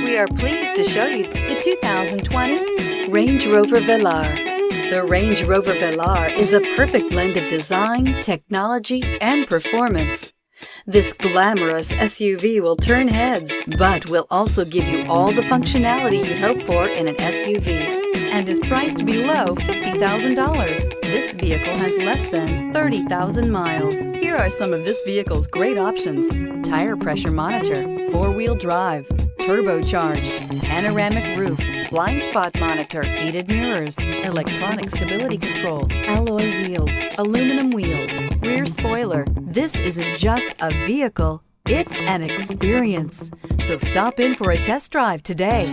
We are pleased to show you the 2020 Range Rover Velar. The Range Rover Velar is a perfect blend of design, technology, and performance. This glamorous SUV will turn heads, but will also give you all the functionality you'd hope for in an SUV, and is priced below $50,000. This vehicle has less than 30,000 miles. Here are some of this vehicle's great options: tire pressure monitor, four-wheel drive, turbocharged, panoramic roof, blind spot monitor, heated mirrors, electronic stability control, alloy wheels, aluminum wheels, rear spoiler. This isn't just a vehicle, it's an experience. So stop in for a test drive today.